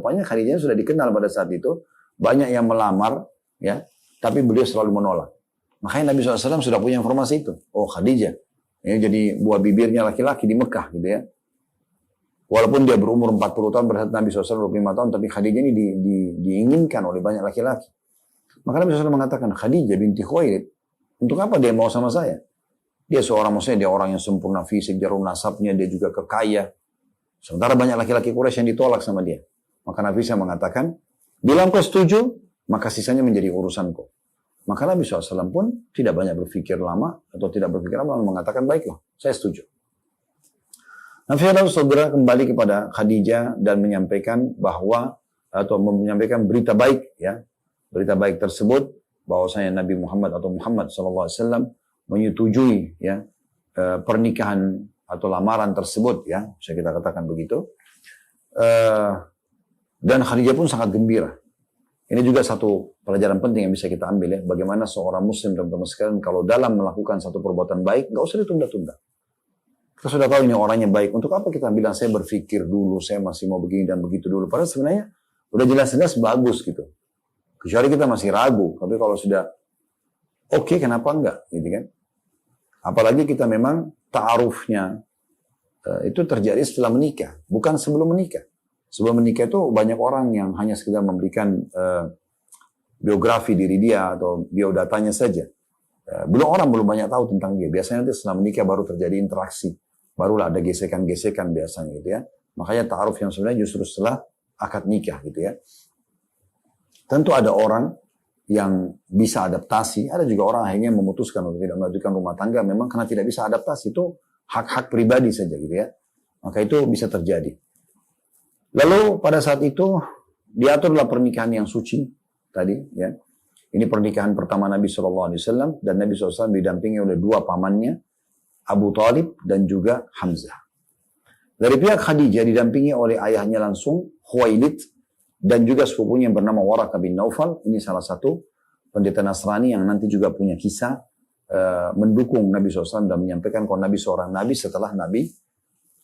Rupanya Khadijah sudah dikenal pada saat itu. Banyak yang melamar, ya, tapi beliau selalu menolak. Makanya Nabi SAW sudah punya informasi itu. Oh, Khadijah. Ya, jadi buah bibirnya laki-laki di Mekah gitu ya. Walaupun dia berumur 40 tahun pada saat Nabi SAW 25 tahun, tapi Khadijah ini diinginkan oleh banyak laki-laki. Maka Nabi SAW mengatakan, Khadijah binti Khuwailid, untuk apa dia mau sama saya? Dia seorang, maksudnya dia orang yang sempurna fisik, jarum nasabnya, dia juga kekaya. Sementara banyak laki-laki Quraisy yang ditolak sama dia. Maka Nabi SAW mengatakan, bila engkau setuju, maka sisanya menjadi urusanku. Maka Nabi SAW pun tidak banyak berpikir lama, atau tidak berpikir lama, mengatakan, baiklah, saya setuju. Nabi SAW segera kembali kepada Khadijah dan menyampaikan bahwa, atau menyampaikan berita baik, ya. Berita baik tersebut, bahwasanya Nabi Muhammad atau Muhammad SAW menyetujui, ya, pernikahan atau lamaran tersebut, ya, bisa kita katakan begitu. Dan Khadijah pun sangat gembira. Ini juga satu pelajaran penting yang bisa kita ambil, ya, bagaimana seorang muslim teman-teman sekalian kalau dalam melakukan satu perbuatan baik, nggak usah ditunda-tunda. Kita sudah tahu ini orangnya baik, untuk apa kita bilang saya berpikir dulu, saya masih mau begini dan begitu dulu. Padahal sebenarnya udah jelas-jelas bagus gitu. Kecuali kita masih ragu, tapi kalau sudah oke, kenapa enggak, gitu kan? Apalagi kita memang ta'arufnya itu terjadi setelah menikah, bukan sebelum menikah. Sebelum menikah itu banyak orang yang hanya sekedar memberikan biografi diri dia atau biodatanya saja. Orang belum banyak tahu tentang dia. Biasanya nanti setelah menikah baru terjadi interaksi, barulah ada gesekan-gesekan biasanya gitu ya. Makanya ta'aruf yang sebenarnya justru setelah akad nikah gitu ya. Tentu ada orang yang bisa adaptasi, ada juga orang akhirnya memutuskan untuk tidak melanjutkan rumah tangga memang karena tidak bisa adaptasi, itu hak-hak pribadi saja gitu ya. Maka itu bisa terjadi. Lalu pada saat itu diaturlah pernikahan yang suci tadi ya. Ini pernikahan pertama Nabi SAW dan Nabi SAW didampingi oleh dua pamannya, Abu Talib dan juga Hamzah. Dari pihak Khadijah didampingi oleh ayahnya langsung, Khuwailid, dan juga sepupunya yang bernama Waraqah bin Naufal. Ini salah satu pendeta Nasrani yang nanti juga punya kisah mendukung Nabi SAW dan menyampaikan kalau Nabi seorang Nabi setelah Nabi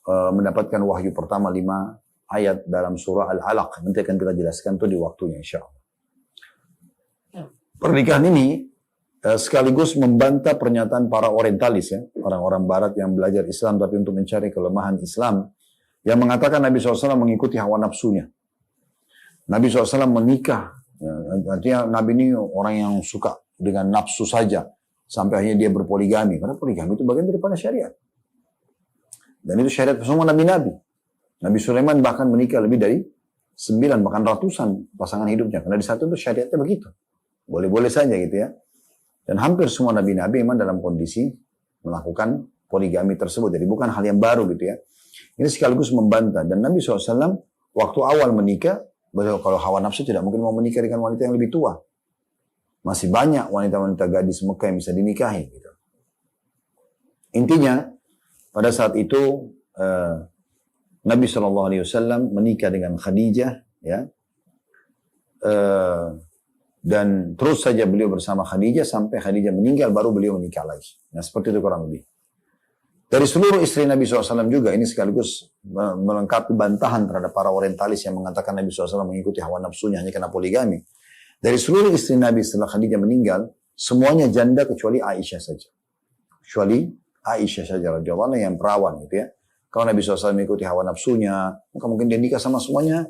mendapatkan wahyu pertama 5 ayat dalam surah Al-Alaq. Nanti akan kita jelaskan itu di waktunya insyaAllah. Pernikahan ini sekaligus membantah pernyataan para orientalis ya, orang-orang barat yang belajar Islam tapi untuk mencari kelemahan Islam, yang mengatakan Nabi SAW mengikuti hawa nafsunya. Nabi SAW menikah, ya, artinya Nabi ini orang yang suka dengan nafsu saja, sampai akhirnya dia berpoligami, karena poligami itu bagian daripada syariat. Dan itu syariat semua Nabi-Nabi. Nabi Sulaiman bahkan menikah lebih dari 9, bahkan ratusan pasangan hidupnya, karena di satu itu syariatnya begitu. Boleh-boleh saja gitu ya. Dan hampir semua Nabi-Nabi memang dalam kondisi melakukan poligami tersebut. Jadi bukan hal yang baru gitu ya. Ini sekaligus membantah. Dan Nabi SAW waktu awal menikah, kalau hawa nafsu tidak mungkin mau menikah dengan wanita yang lebih tua. Masih banyak wanita-wanita gadis Mekah yang bisa dinikahi. Gitu. Intinya, pada saat itu Nabi SAW menikah dengan Khadijah, ya. Dan terus saja beliau bersama Khadijah sampai Khadijah meninggal baru beliau menikah lagi. Nah seperti itu kurang lebih. Dari seluruh istri Nabi SAW juga ini sekaligus melengkapi bantahan terhadap para orientalis yang mengatakan Nabi SAW mengikuti hawa nafsunya hanya karena poligami. Dari seluruh istri Nabi setelah Khadijah meninggal, semuanya janda kecuali Aisyah saja. Kecuali Aisyah saja radhiyallahu anha yang perawan gitu ya. Kalau Nabi SAW mengikuti hawa nafsunya, maka mungkin dia nikah sama semuanya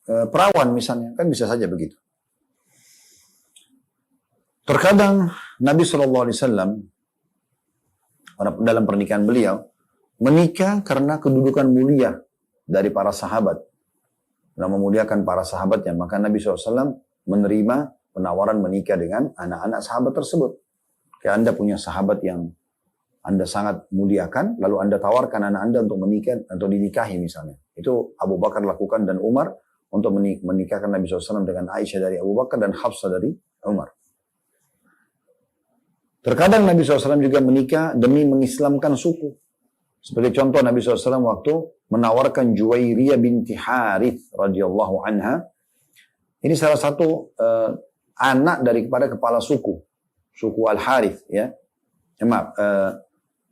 perawan misalnya, kan bisa saja begitu. Terkadang Nabi SAW dalam pernikahan beliau menikah karena kedudukan mulia dari para sahabat. Dan memuliakan para sahabatnya. Maka Nabi SAW menerima penawaran menikah dengan anak-anak sahabat tersebut. Kayak Anda punya sahabat yang Anda sangat muliakan, lalu Anda tawarkan anak Anda untuk menikah atau dinikahi misalnya. Itu Abu Bakar lakukan dan Umar untuk menikahkan Nabi SAW dengan Aisyah dari Abu Bakar dan Hafsah dari Umar. Terkadang Nabi SAW juga menikah demi mengislamkan suku. Seperti contoh Nabi SAW waktu menawarkan Juwairiyah binti Harith radhiyallahu anha. Ini salah satu anak daripada kepala suku Al-Harith ya.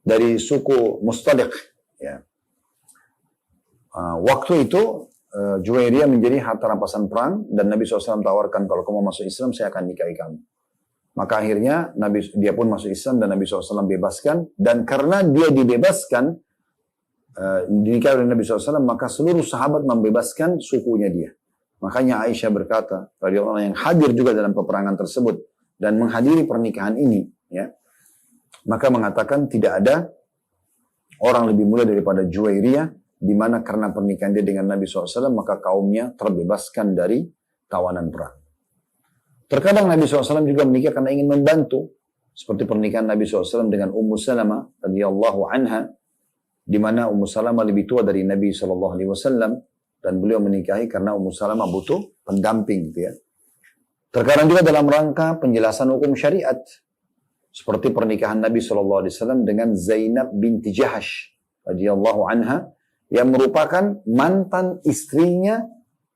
Dari suku Mustaliq ya. Waktu itu Juwairiyah menjadi harta rampasan perang dan Nabi SAW tawarkan kalau kamu masuk Islam saya akan nikahi kamu. Maka akhirnya dia pun masuk Islam dan Nabi SAW bebaskan, dan karena dia dibebaskan dinikahi oleh Nabi SAW, maka seluruh sahabat membebaskan sukunya dia. Makanya Aisyah berkata, radhiyallahu anha yang hadir juga dalam peperangan tersebut dan menghadiri pernikahan ini, ya, maka mengatakan tidak ada orang lebih mulia daripada Juwairiyah, di mana karena pernikahan dia dengan Nabi SAW, maka kaumnya terbebaskan dari tawanan perang. Terkadang Nabi SAW juga menikah karena ingin membantu, seperti pernikahan Nabi SAW dengan Ummu Salamah radhiyallahu anha, di mana Ummu Salamah lebih tua dari Nabi SAW, dan beliau menikahi karena Ummu Salamah butuh pendamping, gitu ya. Terkadang juga dalam rangka penjelasan hukum syariat, seperti pernikahan Nabi SAW dengan Zainab binti Jahash radhiyallahu anha, yang merupakan mantan istrinya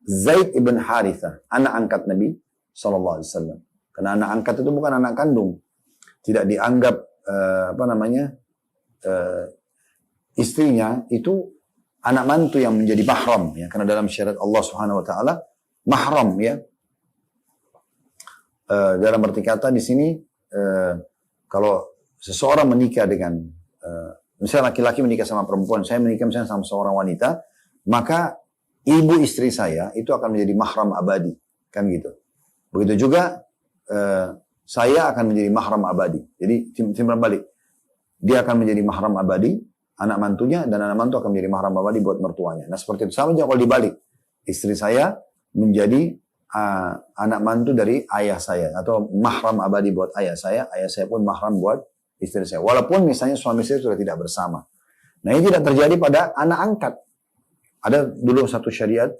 Zaid ibn Harithah, anak angkat Nabi SAW. Karena anak angkat itu bukan anak kandung, tidak dianggap istrinya itu anak mantu yang menjadi mahram, ya, karena dalam syariat Allah Subhanahu wa taala mahram, ya. Dalam arti kata di sini kalau seseorang menikah dengan misalnya laki-laki menikah sama perempuan, saya menikah misalnya sama seorang wanita, maka ibu istri saya itu akan menjadi mahram abadi, kan gitu. Begitu juga saya akan menjadi mahram abadi. Jadi timbal balik, dia akan menjadi mahram abadi anak mantunya, dan anak mantu akan menjadi mahram abadi buat mertuanya. Nah seperti itu. Sama juga kalau dibalik, istri saya menjadi anak mantu dari ayah saya, atau mahram abadi buat ayah saya pun mahram buat istri saya. Walaupun misalnya suami saya sudah tidak bersama. Nah ini tidak terjadi pada anak angkat. Ada dulu satu syariat,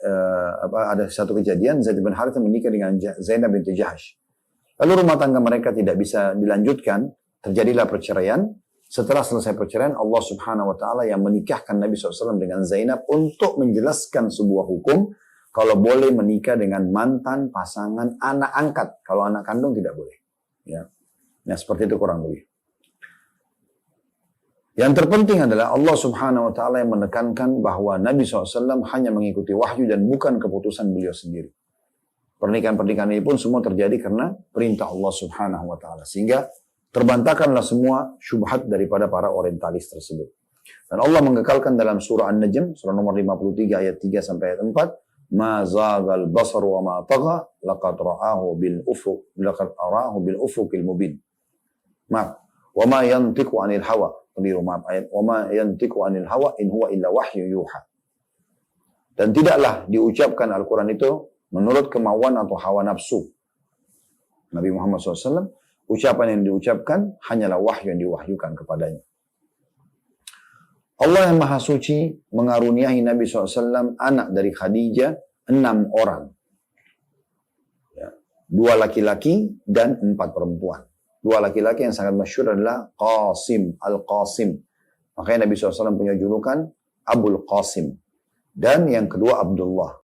ada satu kejadian, Zaid bin Harithah menikah dengan Zainab binti Jahash. Lalu rumah tangga mereka tidak bisa dilanjutkan, terjadilah perceraian. Setelah selesai perceraian, Allah Subhanahu wa taala yang menikahkan Nabi SAW dengan Zainab untuk menjelaskan sebuah hukum kalau boleh menikah dengan mantan pasangan anak angkat. Kalau anak kandung tidak boleh. Ya. Nah, seperti itu kurang lebih. Yang terpenting adalah Allah Subhanahu wa taala yang menekankan bahwa Nabi SAW hanya mengikuti wahyu dan bukan keputusan beliau sendiri. Pernikahan-pernikahan ini pun semua terjadi karena perintah Allah Subhanahu wa taala. Sehingga terbantahkanlah semua syubhat daripada para orientalis tersebut. Dan Allah mengekalkan dalam surah An-Najm, surah nomor 53 ayat 3 sampai ayat 4, "Ma zagal basar wa ma tagha, laqad ra'ahu bil ufuqil mubin." Maaf, "Wa ma yantiqu 'anil hawa." Ayat, "Wa ma yantiqu 'anil hawa in huwa illa wahyu yuha." Dan tidaklah diucapkan Al-Qur'an itu menurut kemauan atau hawa nafsu Nabi Muhammad SAW. Ucapan yang diucapkan hanyalah wahyu yang diwahyukan kepadanya. Allah yang Maha Suci mengaruniai Nabi SAW anak dari Khadijah 6 orang. Ya, 2 laki-laki dan 4 perempuan. 2 laki-laki yang sangat masyhur adalah Qasim, Al-Qasim. Makanya Nabi SAW punya julukan Abul Qasim. Dan yang kedua Abdullah.